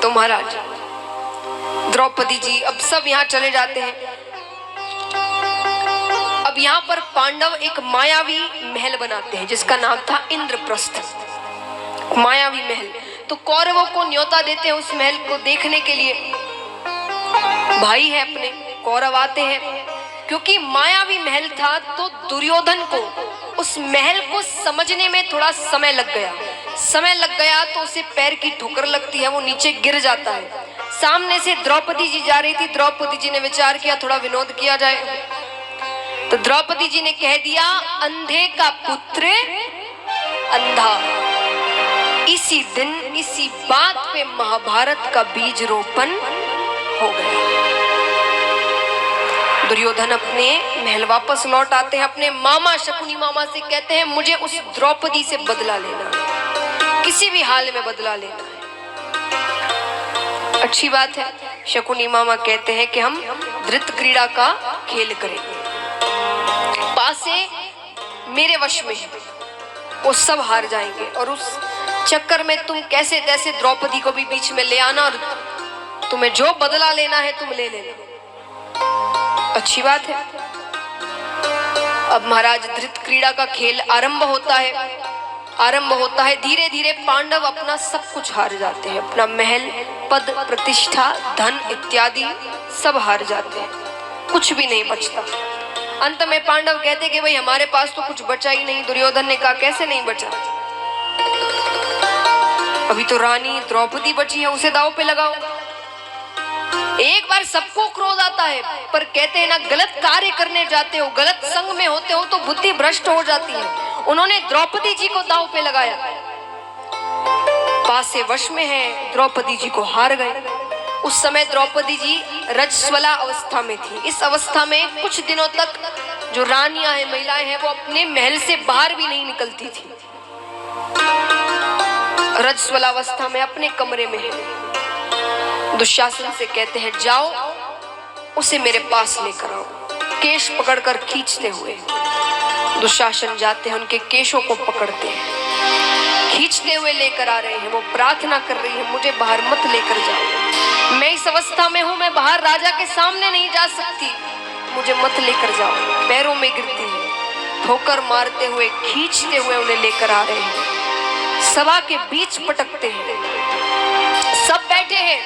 तो महाराज द्रौपदी जी अब सब यहाँ चले जाते हैं। अब यहाँ पर पांडव एक मायावी महल बनाते हैं जिसका नाम था इंद्रप्रस्थ, मायावी महल। तो कौरवों को न्योता देते हैं उस महल को देखने के लिए। भाई है अपने, कौरव आते हैं। क्योंकि मायावी महल था तो दुर्योधन को उस महल को समझने में थोड़ा समय लग गया तो उसे पैर की ठोकर लगती है, वो नीचे गिर जाता है। सामने से द्रौपदी जी जा रही थी। द्रौपदी जी ने विचार किया थोड़ा विनोद किया जाए, तो द्रौपदी जी ने कह दिया, अंधे का पुत्र अंधा। इसी दिन इसी बात पे महाभारत का बीज रोपण हो गया। दुर्योधन अपने महल वापस लौट आते हैं। अपने मामा शकुनी मामा से कहते हैं, मुझे उस द्रौपदी से बदला लेना है, किसी भी हाल में बदला लेना है। अच्छी बात है। शकुनी मामा कहते हैं कि हम धृत क्रीड़ा का खेल करेंगे, पासे मेरे वश में है, वो सब हार जाएंगे और उस चक्कर में तुम कैसे तैसे द्रौपदी को भी बीच में ले आना और तुम्हें जो बदला लेना है तुम ले लेना। अच्छी बात है। अब महाराज धृत क्रीड़ा का खेल आरंभ होता है। धीरे धीरे पांडव अपना सब कुछ हार जाते हैं, अपना महल, पद, प्रतिष्ठा, धन इत्यादि सब हार जाते हैं, कुछ भी नहीं बचता। अंत में पांडव कहते कि भाई हमारे पास तो कुछ बचा ही नहीं। दुर्योधन ने कहा, कैसे नहीं बचा? अभी तो रानी द्रौपदी बची है, उसे दांव पे लगाओ। एक बार सबको क्रोध आता है, पर कहते हैं ना, गलत कार्य करने जाते हो, गलत संग में होते हो तो बुद्धि भ्रष्ट हो जाती है। उन्होंने द्रौपदी जी को दांव पे लगाया, पासे वश में है, द्रौपदी जी को हार गए। उस समय द्रौपदी जी रजस्वला अवस्था में थी। इस अवस्था में कुछ दिनों तक जो रानियां हैं, महिलाएं हैं, वो अपने महल से बाहर भी नहीं निकलती थी। रजस्वला अवस्था में अपने कमरे में है। दुशासन से कहते हैं, जाओ उसे मेरे पास लेकर आओ। केश पकड़कर खींचते हुए दुशासन जाते हैं, उनके केशों को पकड़ते हैं, खींचते हुए लेकर आ रहे हैं। वो प्रार्थना कर रही है, मुझे बाहर मत लेकर जाओ, मैं इस अवस्था में हूं, मैं बाहर राजा के सामने नहीं जा सकती, मुझे मत लेकर जाओ। पैरों में गिरती है, ठोकर मारते हुए खींचते हुए उन्हें लेकर आ रहे हैं। सभा के बीच पटकते हैं। सब बैठे हैं,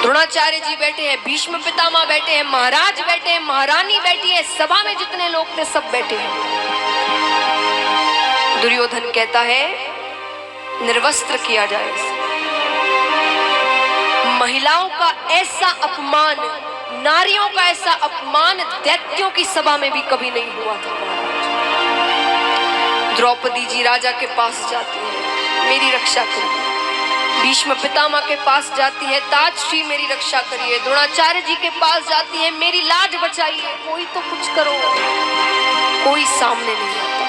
द्रोणाचार्य जी बैठे हैं, भीष्म पितामह बैठे हैं, महाराज बैठे हैं, महारानी बैठी है, सभा में जितने लोग थे सब बैठे हैं। दुर्योधन कहता है, निर्वस्त्र किया जाए। महिलाओं का ऐसा अपमान, नारियों का ऐसा अपमान दैत्यों की सभा में भी कभी नहीं हुआ था। द्रौपदी जी राजा के पास जाती है, मेरी रक्षा करिए। भीष्म पितामह के पास जाती है, ताजश्री मेरी रक्षा करिए। द्रोणाचार्य जी के पास जाती है, मेरी लाज बचाइए, कोई तो कुछ करो। कोई सामने नहीं आता।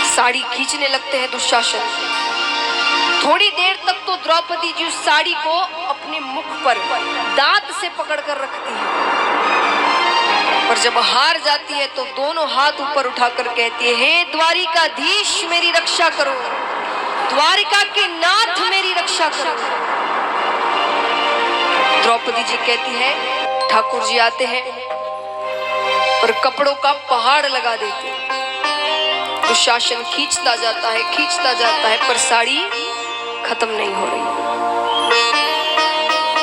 साड़ी खींचने लगते हैं दुशासन। थोड़ी देर तक तो द्रौपदी जी उस साड़ी को अपने मुख पर दांत से पकड़कर रखती है, पर जब हार जाती है तो दोनों हाथ ऊपर उठाकर कहती है, हे द्वारिकाधीश मेरी रक्षा करो, द्वारिका के नाथ मेरी रक्षा करो। द्रौपदी जी कहती है, ठाकुर जी आते हैं और कपड़ों का पहाड़ लगा देते हैं। दुशासन खींचता जाता है, पर साड़ी खत्म नहीं हो रही।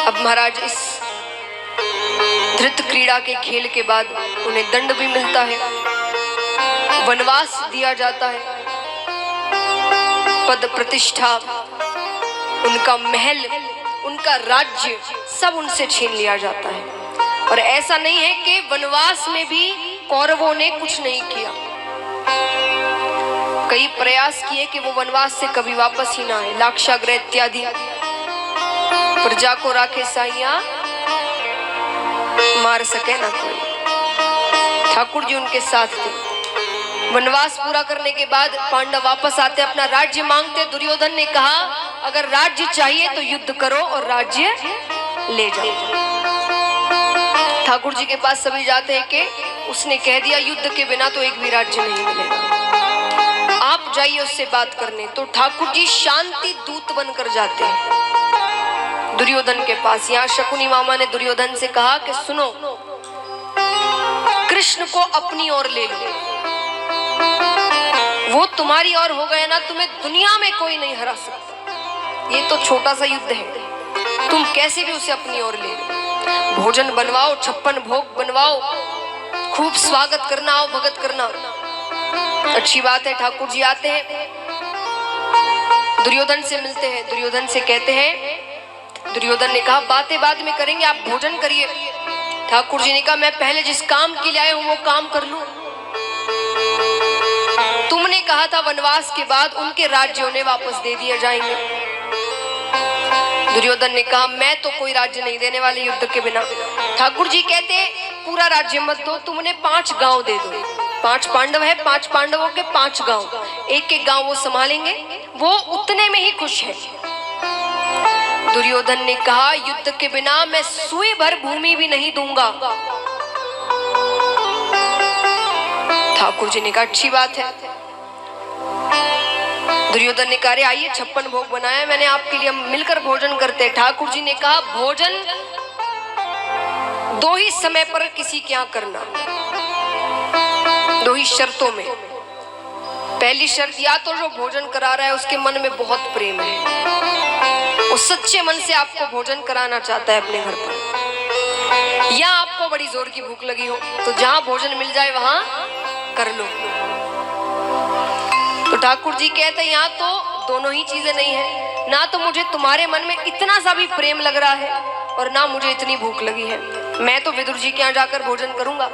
अब महाराज इस धृत क्रीड़ा के खेल के बाद उन्हें दंड भी मिलता है, वनवास दिया जाता है, पद प्रतिष्ठा, उनका महल, उनका राज्य सब उनसे छीन लिया जाता है। और ऐसा नहीं है कि वनवास में भी कौरवों ने कुछ नहीं किया, कई प्रयास किए कि वो वनवास से कभी वापस ही ना आए। लाक्षागृह इत्यादि, प्रजा को राखे साइया, मार सके ना कोई। ठाकुर जी उनके साथ थे। वनवास पूरा करने के बाद पांडव वापस आते, अपना राज्य मांगते। दुर्योधन ने कहा, अगर राज्य चाहिए तो युद्ध करो और राज्य ले जाओ। ठाकुर जी के पास सभी जाते हैं कि उसने कह दिया, युद्ध के बिना तो एक भी राज्य नहीं मिलेगा। आप जाइए उससे बात करने। तो ठाकुर जी शांति दूत बनकर जाते हैं दुर्योधन के पास। यहाँ शकुनी मामा ने दुर्योधन से कहा कि सुनो, कृष्ण को अपनी ओर ले लो, वो तुम्हारी ओर हो गए ना, तुम्हें दुनिया में कोई नहीं हरा सकता। ये तो छोटा सा युद्ध है, तुम कैसे भी उसे अपनी ओर ले लो। भोजन बनवाओ, 56 भोग बनवाओ, खूब स्वागत करना, आओ भगत करना। अच्छी बात है। ठाकुर जी आते हैं, दुर्योधन से मिलते हैं, दुर्योधन से कहते हैं, दुर्योधन ने कहा बातें बाद में करेंगे, आप भोजन करिए। ठाकुर जी ने कहा मैं पहले जिस काम के लिए आए हूं वो काम कर लूं। तुमने कहा था वनवास के बाद उनके राज्य उन्हें वापस दे दिए जाएंगे। दुर्योधन ने कहा मैं तो कोई राज्य नहीं देने वाले युद्ध के बिना। ठाकुर जी कहते पूरा राज्य मत दो, तुम उन्हें 5 गांव दे दो। 5 पांडव है, 5 पांडवों के 5 गांव, एक एक गांव वो संभालेंगे, वो उतने में ही खुश है। दुर्योधन ने कहा युद्ध के बिना मैं सुई भर भूमि भी नहीं दूंगा। ठाकुर जी ने कहा अच्छी बात है। दुर्योधन ने कहा आइए 56 भोग बनाया मैंने आपके लिए, हम मिलकर भोजन करते हैं। ठाकुर जी ने कहा भोजन 2 ही समय पर किसी के यहाँ करना, 2 ही शर्तों में। पहली शर्त, या तो जो भोजन करा रहा है उसके मन में बहुत प्रेम है, वो सच्चे मन से आपको भोजन कराना चाहता है अपने घर पर, या आपको बड़ी जोर की भूख लगी हो तो जहां भोजन मिल जाए वहां कर लो। तो ठाकुर जी कहते हैं यहाँ तो दोनों ही चीजें नहीं है, ना तो मुझे तुम्हारे मन में इतना सा भी प्रेम लग रहा है और ना मुझे इतनी भूख लगी है। मैं तो विदुर जी के यहाँ जाकर भोजन करूंगा।